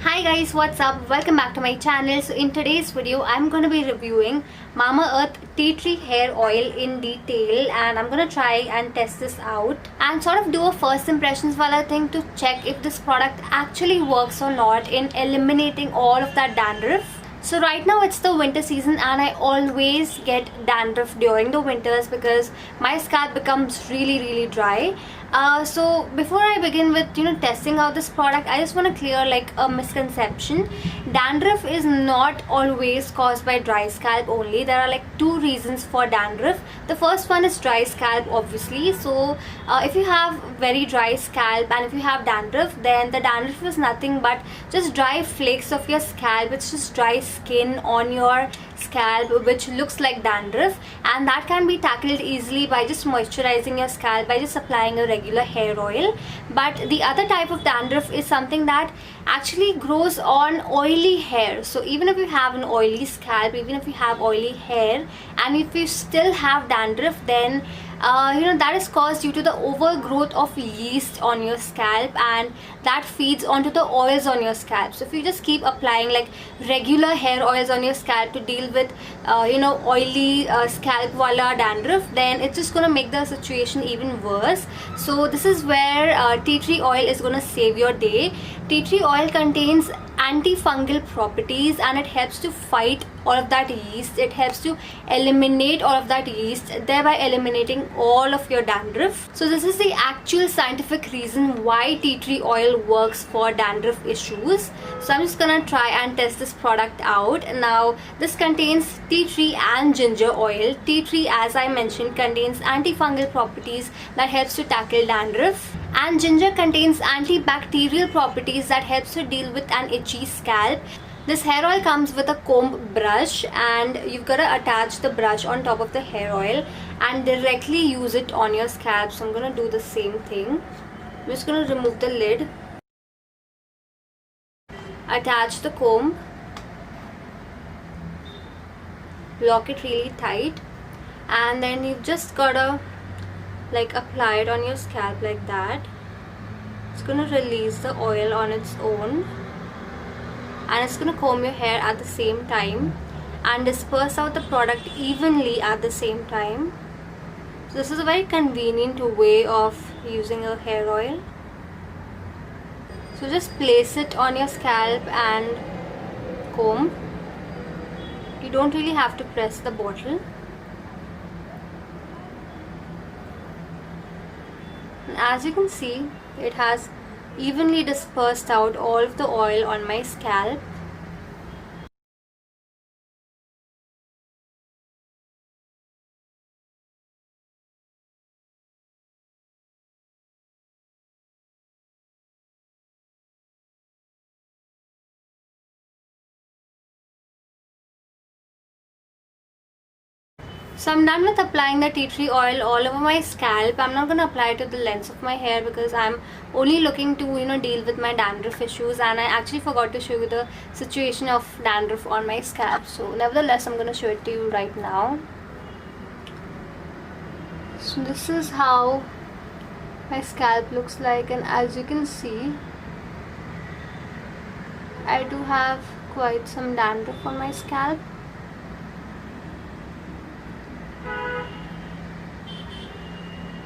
Hi guys, what's up? Welcome back to my channel. So in today's video, I'm going to be reviewing Mamaearth Tea Tree Hair Oil in detail, and I'm going to try and test this out and sort of do a first impressions while thing to check if this product actually works or not in eliminating all of that dandruff. So right now it's the winter season and I always get dandruff during the winters because my scalp becomes really dry. So before I begin with testing out this product, I just want to clear like a misconception. Dandruff is not always caused by dry scalp only. There are like two reasons for dandruff. The first one is dry scalp, obviously. So if you have very dry scalp and if you have dandruff, then the dandruff is nothing but just dry flakes of your scalp. It's just dry skin on your scalp which looks like dandruff, and that can be tackled easily by just moisturizing your scalp, by just applying a regular hair oil. But the other type of dandruff is something that actually grows on oily hair. So even if you have an oily scalp, even if you have oily hair, and if you still have dandruff, then that is caused due to the overgrowth of yeast on your scalp, and that feeds onto the oils on your scalp. So if you just keep applying like regular hair oils on your scalp to deal with oily scalp wala dandruff, then it's just gonna make the situation even worse. So this is where tea tree oil is gonna save your day. Tea tree oil contains antifungal properties and it helps to fight all of that yeast. It helps to eliminate all of that yeast, thereby eliminating all of your dandruff. So this is the actual scientific reason why tea tree oil works for dandruff issues. So I'm just gonna try and test this product out. Now this contains tea tree and ginger oil. Tea tree, as I mentioned, contains antifungal properties that helps to tackle dandruff, and ginger contains antibacterial properties that helps to deal with an itchy scalp. This hair oil comes with a comb brush, and you've got to attach the brush on top of the hair oil and directly use it on your scalp. So I'm going to do the same thing. I'm just going to remove the lid, attach the comb, lock it really tight, and then you've just got to like apply it on your scalp like that. It's going to release the oil on its own, and it's going to comb your hair at the same time and disperse out the product evenly at the same time. So this is a very convenient way of using a hair oil. So just place it on your scalp and comb. You don't really have to press the bottle. And as you can see, it has evenly dispersed out all of the oil on my scalp. So I'm done with applying the tea tree oil all over my scalp. I'm not going to apply it to the length of my hair because I'm only looking to deal with my dandruff issues, and I actually forgot to show you the situation of dandruff on my scalp. So nevertheless, I'm going to show it to you right now. So this is how my scalp looks like, and as you can see, I do have quite some dandruff on my scalp.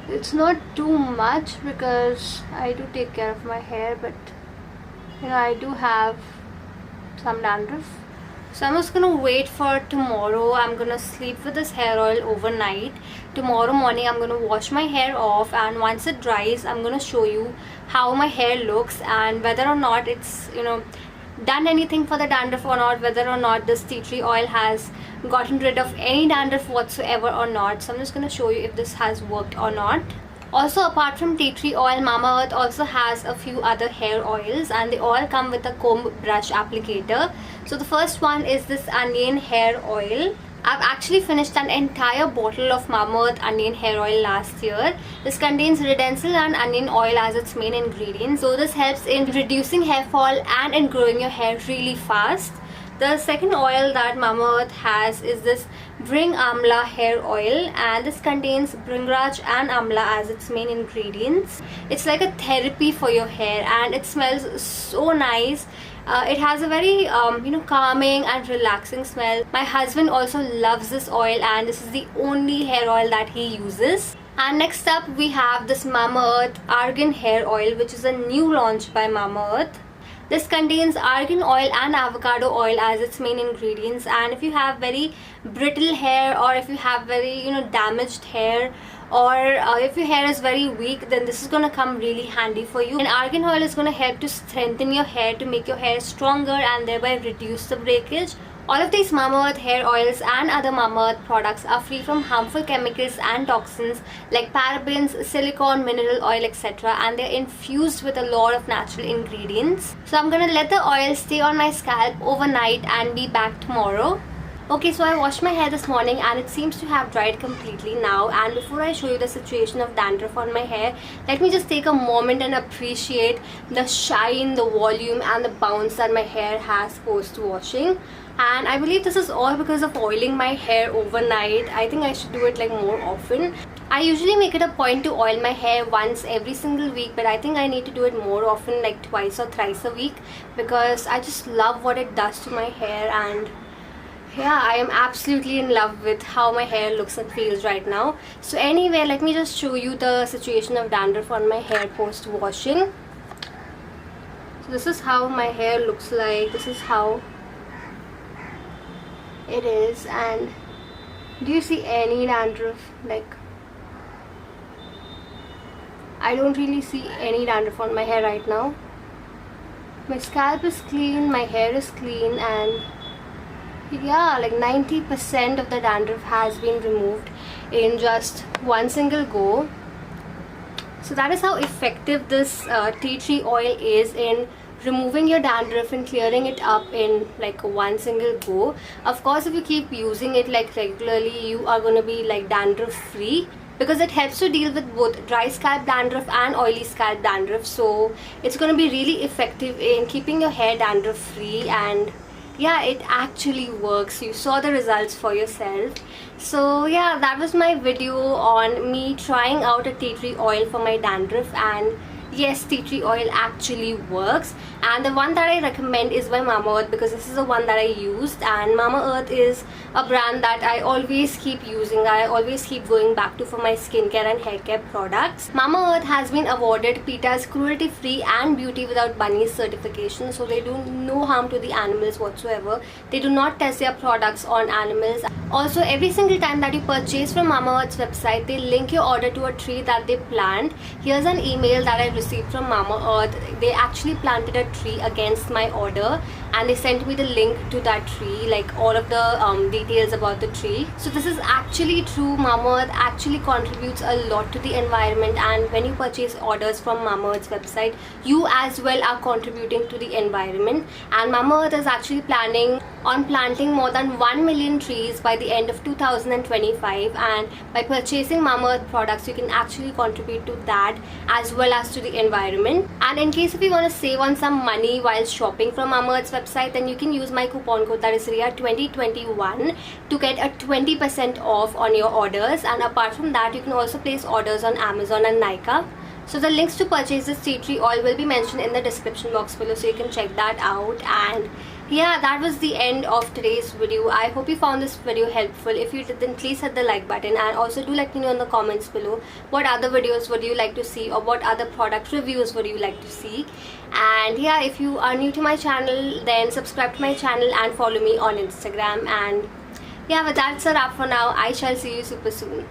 It's not too much because I do take care of my hair, but I do have some dandruff. So I'm just gonna wait for tomorrow. I'm gonna sleep with this hair oil overnight. Tomorrow morning I'm gonna wash my hair off, and once it dries, I'm gonna show you how my hair looks and whether or not it's done anything for the dandruff or not, whether or not this tea tree oil has gotten rid of any dandruff whatsoever or not. So I'm just going to show you if this has worked or not. Also, apart from tea tree oil, Mamaearth also has a few other hair oils, and they all come with a comb brush applicator. So the first one is this onion hair oil. I've actually finished an entire bottle of Mamaearth onion hair oil last year. This contains redensil and onion oil as its main ingredients. So this helps in reducing hair fall and in growing your hair really fast. The second oil that Mamaearth has is this Bring Amla hair oil, and this contains Bringraj and Amla as its main ingredients. It's like a therapy for your hair and it smells so nice. It has a very calming and relaxing smell. My husband also loves this oil, and this is the only hair oil that he uses. And next up we have this Mamaearth Argan Hair Oil, which is a new launch by Mamaearth. This contains argan oil and avocado oil as its main ingredients, and if you have very brittle hair, or if you have very damaged hair, or if your hair is very weak, then this is going to come really handy for you. And argan oil is going to help to strengthen your hair, to make your hair stronger and thereby reduce the breakage. All of these Mamaearth hair oils and other Mamaearth products are free from harmful chemicals and toxins like parabens, silicone, mineral oil, etc. and they're infused with a lot of natural ingredients. So I'm gonna let the oil stay on my scalp overnight and be back tomorrow. Okay, so I washed my hair this morning and it seems to have dried completely now. And before I show you the situation of dandruff on my hair, let me just take a moment and appreciate the shine, the volume and the bounce that my hair has post washing. And I believe this is all because of oiling my hair overnight. I think I should do it like more often. I usually make it a point to oil my hair once every single week, but I think I need to do it more often, like twice or thrice a week, because I just love what it does to my hair. And yeah, I am absolutely in love with how my hair looks and feels right now. So anyway, let me just show you the situation of dandruff on my hair post washing. So this is how my hair looks like. This is how it is. And do you see any dandruff? Like, I don't really see any dandruff on my hair right now. My scalp is clean, my hair is clean, and yeah, like 90% of the dandruff has been removed in just one single go. So that is how effective this tea tree oil is in removing your dandruff and clearing it up in like one single go. Of course, if you keep using it like regularly, you are going to be like dandruff free, because it helps to deal with both dry scalp dandruff and oily scalp dandruff. So it's going to be really effective in keeping your hair dandruff free. And yeah, it actually works. You saw the results for yourself. So yeah, that was my video on me trying out a tea tree oil for my dandruff. And yes, tea tree oil actually works, and the one that I recommend is by Mamaearth, because this is the one that I used. And Mamaearth is a brand that I always keep using, I always keep going back to for my skincare and hair care products. Mamaearth has been awarded PETA's cruelty free and beauty without bunnies certification, so they do no harm to the animals whatsoever. They do not test their products on animals. Also, every single time that you purchase from Mamaearth's website, they link your order to a tree that they plant. Here's an email that I received from Mamaearth. They actually planted a tree against my order, and they sent me the link to that tree, like all of the details about the tree. So this is actually true. Mamaearth actually contributes a lot to the environment, and when you purchase orders from Mamaearth's website, you as well are contributing to the environment. And Mamaearth is actually planning on planting more than 1 million trees by the end of 2025, and by purchasing Mamaearth products, you can actually contribute to that as well as to the environment. And in case if you want to save on some money while shopping from Mamaearth's website, then you can use my coupon code, that is RIA2021, to get a 20% off on your orders. And apart from that, you can also place orders on Amazon and Nykaa. So the links to purchase this tea tree oil will be mentioned in the description box below, so you can check that out. And yeah, that was the end of today's video. I hope you found this video helpful. If you did, then please hit the like button, and also do let me know in the comments below what other videos would you like to see, or what other product reviews would you like to see. And yeah, if you are new to my channel, then subscribe to my channel and follow me on Instagram. And yeah, with that's a wrap for now. I shall see you super soon.